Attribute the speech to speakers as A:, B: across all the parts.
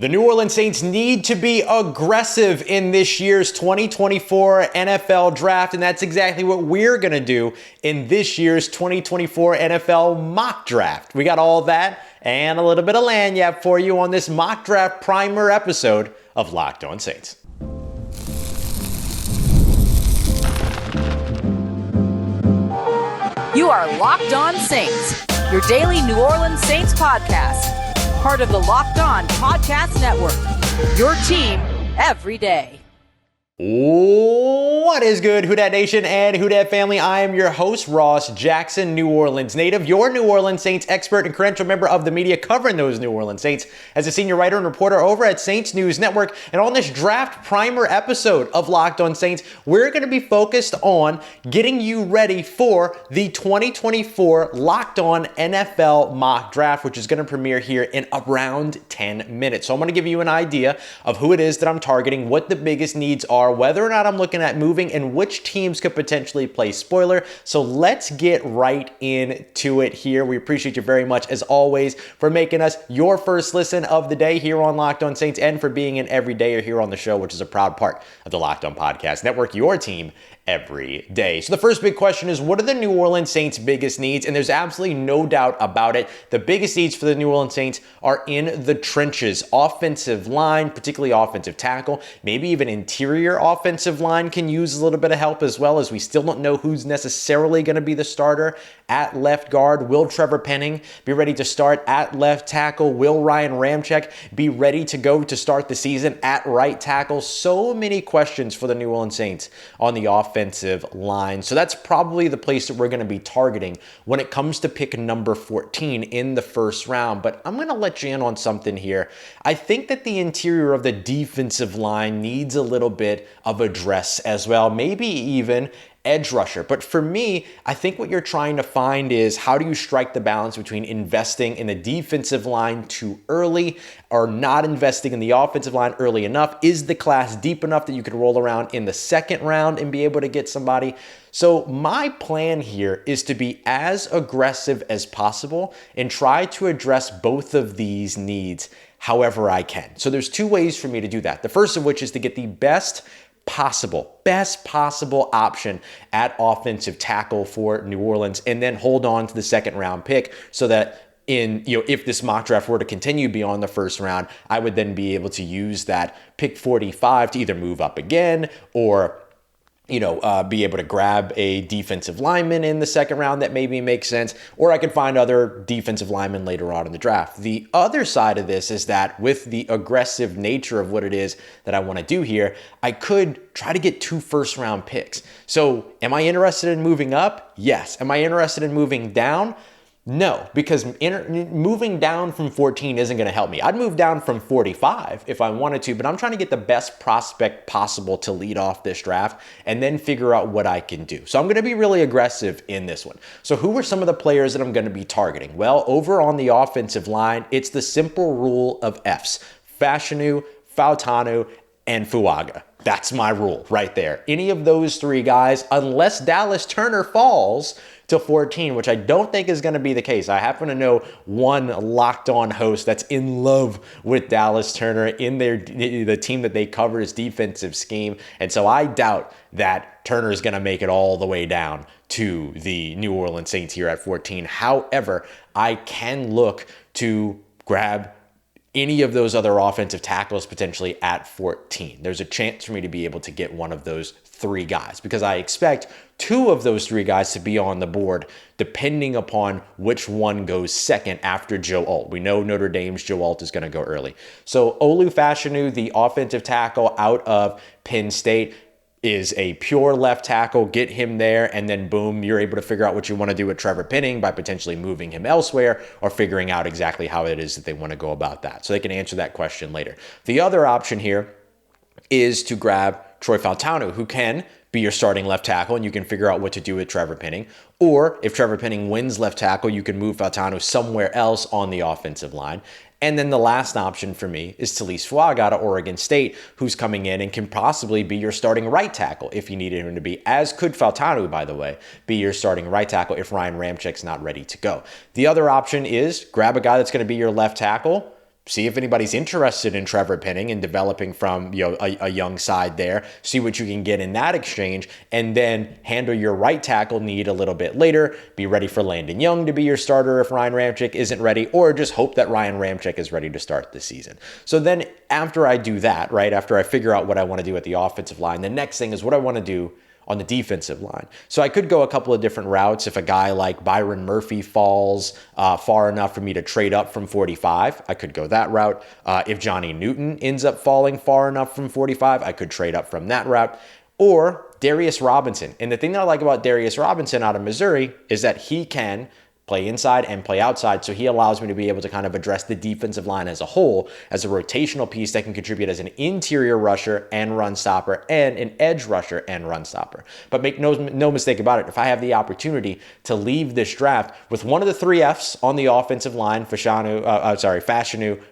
A: The New Orleans Saints need to be aggressive in this year's 2024 NFL draft, and that's exactly what we're going to do in this year's 2024 NFL mock draft. We got all that and a little bit of lagniappe for you on this mock draft primer episode of Locked On Saints.
B: You are Locked On Saints, your daily New Orleans Saints podcast. Part of the Locked On Podcast Network, your team every day.
A: What is good, Who Dat Nation and Who Dat family? I am your host, Ross Jackson, New Orleans native, your New Orleans Saints expert and credentialed member of the media covering those New Orleans Saints as a senior writer and reporter over at Saints News Network. And on this draft primer episode of Locked On Saints, we're going to be focused on getting you ready for the 2024 Locked On NFL mock draft, which is going to premiere here in around 10 minutes. So I'm going to give you an idea of who it is that I'm targeting, what the biggest needs are, whether or not I'm looking at moving, and which teams could potentially play spoiler. So let's get right into it here. We appreciate you very much, as always, for making us your first listen of the day here on Locked On Saints and for being an everydayer here on the show, which is a proud part of the Locked On Podcast Network, your team every day. So the first big question is, what are the New Orleans Saints' biggest needs? And there's absolutely no doubt about it. The biggest needs for the New Orleans Saints are in the trenches. Offensive line, particularly offensive tackle, maybe even interior offensive line can use a little bit of help as well, as we still don't know who's necessarily going to be the starter at left guard. Will Trevor Penning be ready to start at left tackle? Will Ryan Ramczyk be ready to go to start the season at right tackle? So many questions for the New Orleans Saints on the offensive line. So that's probably the place that we're going to be targeting when it comes to pick number 14 in the first round. But I'm going to let you in on something here. I think that the interior of the defensive line needs a little bit of address as well, maybe even edge rusher. But for me, I think what you're trying to find is, how do you strike the balance between investing in the defensive line too early or not investing in the offensive line early enough? Is the class deep enough that you could roll around in the second round and be able to get somebody? So my plan here is to be as aggressive as possible and try to address both of these needs however I can. So there's two ways for me to do that. The first of which is to get the best possible option at offensive tackle for New Orleans, and then hold on to the second round pick so that if this mock draft were to continue beyond the first round, I would then be able to use that pick 45 to either move up again or be able to grab a defensive lineman in the second round that maybe makes sense, or I could find other defensive linemen later on in the draft. The other side of this is that with the aggressive nature of what it is that I want to do here, I could try to get 2 first-round picks. So am I interested in moving up? Yes. Am I interested in moving down? No, because moving down from 14 isn't going to help me. I'd move down from 45 if I wanted to, but I'm trying to get the best prospect possible to lead off this draft and then figure out what I can do. So I'm going to be really aggressive in this one. So who are some of the players that I'm going to be targeting? Well, over on the offensive line, it's the simple rule of Fs: Fashanu, Fautanu, and Fuaga. That's my rule right there. Any of those 3 guys, unless Dallas Turner falls to 14, which I don't think is going to be the case. I happen to know one Locked On host that's in love with Dallas Turner in the team that they cover, his defensive scheme. And so I doubt that Turner is going to make it all the way down to the New Orleans Saints here at 14. However, I can look to grab any of those other offensive tackles potentially at 14. There's a chance for me to be able to get one of those 3 guys, because I expect 2 of those 3 guys to be on the board depending upon which one goes second after Joe Alt. We know Notre Dame's Joe Alt is going to go early. So Olu Fashanu, the offensive tackle out of Penn State, is a pure left tackle. Get him there, and then boom, you're able to figure out what you want to do with Trevor Penning by potentially moving him elsewhere or figuring out exactly how it is that they want to go about that. So they can answer that question later. The other option here is to grab Troy Fautanu, who can be your starting left tackle, and you can figure out what to do with Trevor Penning. Or if Trevor Penning wins left tackle, you can move Fautanu somewhere else on the offensive line. And then the last option for me is Taliese Fuaga out of Oregon State, who's coming in and can possibly be your starting right tackle if you needed him to be, as could Fautanu, by the way, be your starting right tackle if Ryan Ramczyk's not ready to go. The other option is grab a guy that's going to be your left tackle, see if anybody's interested in Trevor Penning and developing from a young side there. See what you can get in that exchange, and then handle your right tackle need a little bit later. Be ready for Landon Young to be your starter if Ryan Ramczyk isn't ready, or just hope that Ryan Ramczyk is ready to start this season. So then after I do that, right, after I figure out what I want to do at the offensive line, the next thing is what I want to do on the defensive line. So I could go a couple of different routes. If a guy like Byron Murphy falls far enough for me to trade up from 45, I could go that route. If Johnny Newton ends up falling far enough from 45, I could trade up from that route. Or Darius Robinson. And the thing that I like about Darius Robinson out of Missouri is that he can play inside and play outside. So he allows me to be able to kind of address the defensive line as a whole, as a rotational piece that can contribute as an interior rusher and run stopper, and an edge rusher and run stopper. But make no mistake about it, if I have the opportunity to leave this draft with one of the three Fs on the offensive line, Fashanu,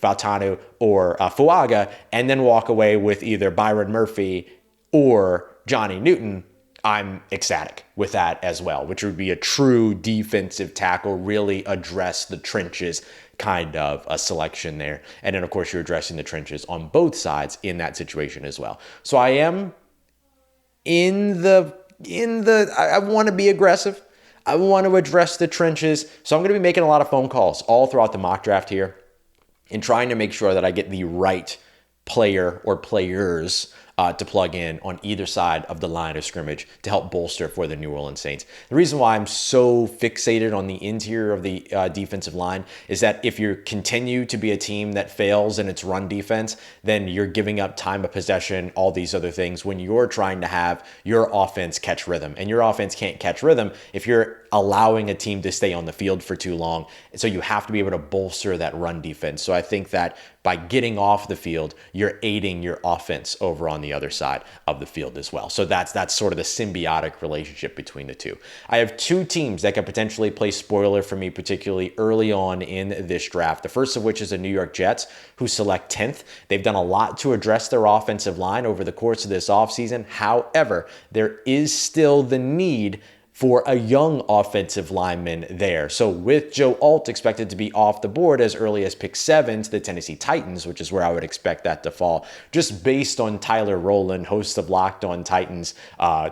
A: Fautanu, or Fuaga, and then walk away with either Byron Murphy or Johnny Newton, I'm ecstatic with that as well, which would be a true defensive tackle, really address the trenches kind of a selection there. And then, of course, you're addressing the trenches on both sides in that situation as well. So I am I want to be aggressive. I want to address the trenches. So I'm going to be making a lot of phone calls all throughout the mock draft here and trying to make sure that I get the right player or players to plug in on either side of the line of scrimmage to help bolster for the New Orleans Saints. The reason why I'm so fixated on the interior of the defensive line is that if you continue to be a team that fails in its run defense, then you're giving up time of possession, all these other things, when you're trying to have your offense catch rhythm. And your offense can't catch rhythm if you're allowing a team to stay on the field for too long. So you have to be able to bolster that run defense. So I think that by getting off the field, you're aiding your offense over on the other side of the field as well. So that's sort of the symbiotic relationship between the two. I have two teams that could potentially play spoiler for me, particularly early on in this draft. The first of which is the New York Jets, who select 10th. They've done a lot to address their offensive line over the course of this offseason. However, there is still the need for a young offensive lineman there. So with Joe Alt expected to be off the board as early as pick 7 to the Tennessee Titans, which is where I would expect that to fall, just based on Tyler Rowland, host of Locked On Titans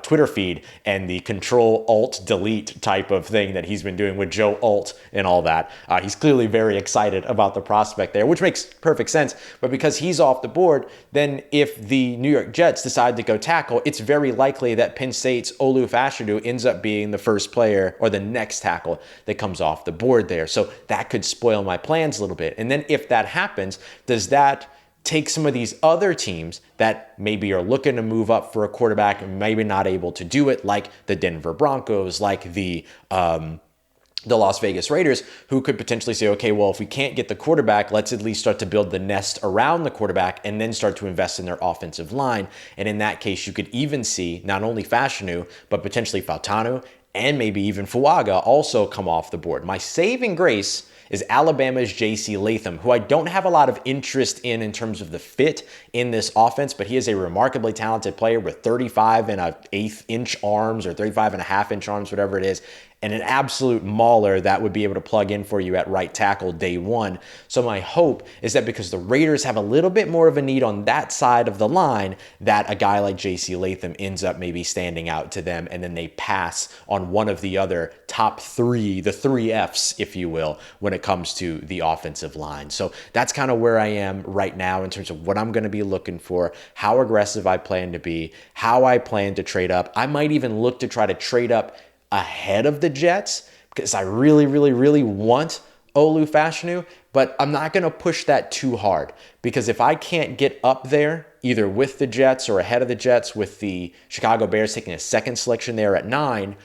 A: Twitter feed, and the Control Alt Delete type of thing that he's been doing with Joe Alt and all that. He's clearly very excited about the prospect there, which makes perfect sense. But because he's off the board, then if the New York Jets decide to go tackle, it's very likely that Penn State's Olu Fashanu ends up being the first player or the next tackle that comes off the board there. So that could spoil my plans a little bit. And then if that happens, does that take some of these other teams that maybe are looking to move up for a quarterback and maybe not able to do it, like the Denver Broncos, like the Las Vegas Raiders, who could potentially say, okay, well, if we can't get the quarterback, let's at least start to build the nest around the quarterback and then start to invest in their offensive line. And in that case, you could even see not only Fashanu, but potentially Fautanu and maybe even Fuaga also come off the board. My saving grace is Alabama's J.C. Latham, who I don't have a lot of interest in terms of the fit in this offense, but he is a remarkably talented player with 35 and an eighth inch arms or 35 and a half inch arms, whatever it is, and an absolute mauler that would be able to plug in for you at right tackle day one. So my hope is that because the Raiders have a little bit more of a need on that side of the line, that a guy like J.C. Latham ends up maybe standing out to them, and then they pass on one of the other top three, the three Fs, if you will, when it comes to the offensive line. So that's kind of where I am right now in terms of what I'm going to be looking for, how aggressive I plan to be, how I plan to trade up. I might even look to try to trade up ahead of the Jets because I really, really, really want Olu Fashanu, but I'm not going to push that too hard because if I can't get up there either with the Jets or ahead of the Jets with the Chicago Bears taking a second selection there at 9,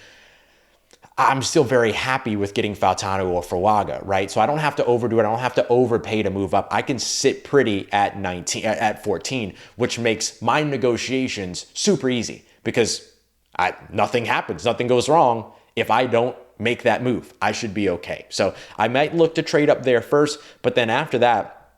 A: I'm still very happy with getting Fautanu or Fuaga, right? So I don't have to overdo it. I don't have to overpay to move up. I can sit pretty at 14, which makes my negotiations super easy because nothing happens, nothing goes wrong if I don't make that move. I should be okay. So I might look to trade up there first, but then after that,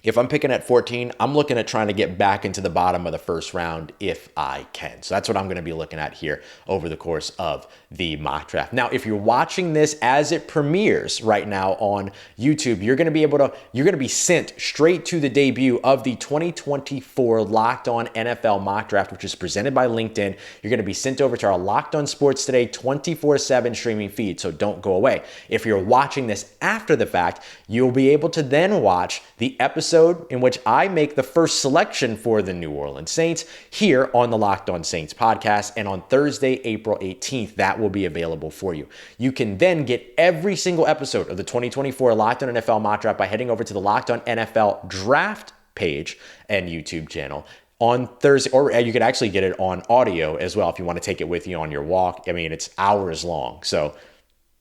A: If I'm picking at 14, I'm looking at trying to get back into the bottom of the first round if I can. So that's what I'm going to be looking at here over the course of the mock draft. Now, if you're watching this as it premieres right now on YouTube, you're going to be sent straight to the debut of the 2024 Locked On NFL mock draft, which is presented by LinkedIn. You're going to be sent over to our Locked On Sports Today 24/7 streaming feed. So don't go away. If you're watching this after the fact, you'll be able to then watch the episode in which I make the first selection for the New Orleans Saints here on the Locked On Saints podcast. And on Thursday, April 18th, that will be available for you. You can then get every single episode of the 2024 Locked On NFL mock draft by heading over to the Locked On NFL draft page and YouTube channel on Thursday, or you could actually get it on audio as well if you want to take it with you on your walk. I mean, it's hours long. So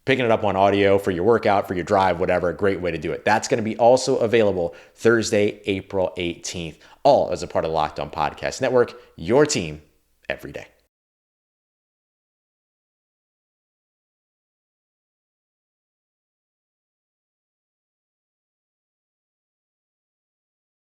A: picking it up on audio for your workout, for your drive, whatever, a great way to do it. That's going to be also available Thursday, April 18th, all as a part of the Locked On Podcast Network, your team every day.